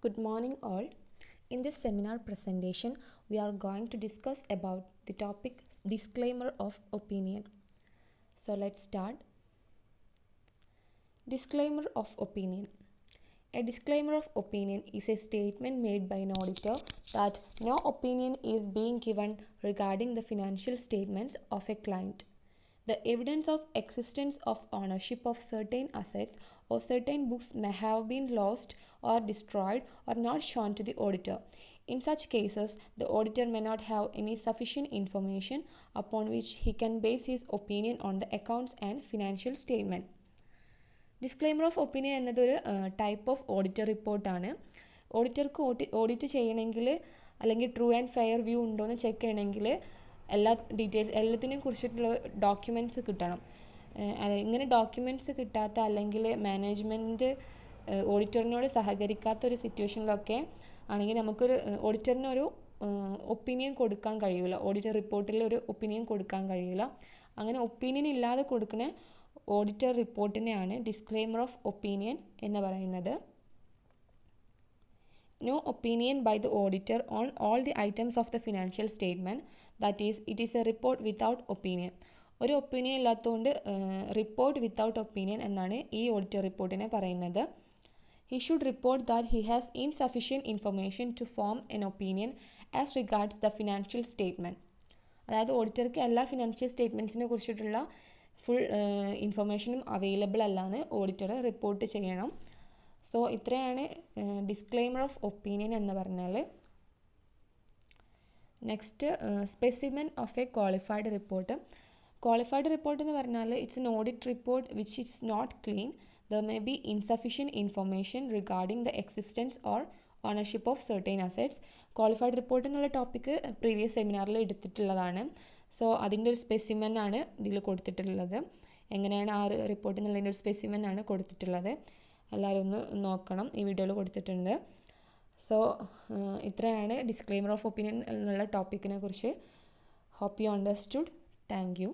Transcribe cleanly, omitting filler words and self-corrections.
Good morning all. In this seminar presentation, we are going to discuss about the topic disclaimer of opinion. So let's start. Disclaimer of opinion. A disclaimer of opinion is a statement made by an auditor that no opinion is being given regarding the financial statements of a client. The evidence of existence of ownership of certain assets or certain books may have been lost or destroyed or not shown to the auditor. In such cases, the auditor may not have any sufficient information upon which he can base his opinion on the accounts and financial statement. Disclaimer of opinion എന്നതൊരു type of auditor റിപ്പോർട്ടാണ്. ഓഡിറ്റർക്ക് audit ചെയ്യണമെങ്കിൽ അല്ലെങ്കിൽ true and fair view ഉണ്ടോ എന്ന് check ചെയ്യണമെങ്കിൽ എല്ലാത്തിനെയും കുറിച്ചിട്ടുള്ള ഡോക്യുമെൻറ്റ്സ് കിട്ടണം. ഇങ്ങനെ ഡോക്യുമെൻറ്റ്സ് കിട്ടാത്ത അല്ലെങ്കിൽ മാനേജ്മെൻറ്റ് ഓഡിറ്ററിനോട് സഹകരിക്കാത്തൊരു സിറ്റുവേഷനിലൊക്കെ ആണെങ്കിൽ നമുക്കൊരു ഓഡിറ്ററിനൊരു ഒപ്പീനിയൻ കൊടുക്കാൻ കഴിയില്ല. ഓഡിറ്റർ റിപ്പോർട്ടിൽ ഒരു ഒപ്പീനിയൻ കൊടുക്കാൻ കഴിയില്ല. അങ്ങനെ ഒപ്പീനിയൻ ഇല്ലാതെ കൊടുക്കുന്ന ഓഡിറ്റർ റിപ്പോർട്ടിനെയാണ് ഡിസ്ക്ലെയിമർ ഓഫ് ഒപ്പീനിയൻ എന്ന് പറയുന്നത്. No opinion by the auditor on all the items of the financial statement, that is, it is a report without opinion. ഒരു ഒപ്പീനിയൻ ഇല്ലാത്തതുകൊണ്ട് റിപ്പോർട്ട് വിത്തൗട്ട് ഒപ്പീനിയൻ എന്നാണ് ഈ ഓഡിറ്റർ റിപ്പോർട്ടിനെ പറയുന്നത്. He should report that he has insufficient information to form an opinion as regards the financial statement. അതായത് ഓഡിറ്റർക്ക് എല്ലാ financial സ്റ്റേറ്റ്മെൻറ്റ്സിനെ കുറിച്ചിട്ടുള്ള ഫുൾ ഇൻഫർമേഷനും അവൈലബിൾ അല്ലാന്ന് ഓഡിറ്റർ റിപ്പോർട്ട് ചെയ്യണം. സോ ഇത്രയാണ് ഡിസ്ക്ലെയിമർ ഓഫ് ഒപ്പീനിയൻ എന്ന് പറഞ്ഞാൽ. Next specimen of a qualified report. Qualified report എന്ന് പറഞ്ഞാൽ it's an audit report which is not clean. There may be insufficient information regarding the existence or ownership of certain assets. Qualified report എന്നുള്ള topic previous സെമിനാറിൽ എടുത്തിട്ടുള്ളതാണ്. So അതിൻ്റെ ഒരു specimen ആണ് ഇതിൽ കൊടുത്തിട്ടുള്ളത്. എങ്ങനെയാണ് ആ റിപ്പോർട്ട് എന്നുള്ളതിൻ്റെ ഒരു സ്പെസിമെൻ ആണ് കൊടുത്തിട്ടുള്ളത്. എല്ലാവരും ഒന്ന് നോക്കണം, ഈ വീഡിയോയിൽ കൊടുത്തിട്ടുണ്ട്. സോ ഇത്രയാണ് ഡിസ്ക്ലെയിമർ ഓഫ് ഒപ്പീനിയൻ എന്നുള്ള ടോപ്പിക്കിനെ കുറിച്ച്. Hope you understood. Thank U.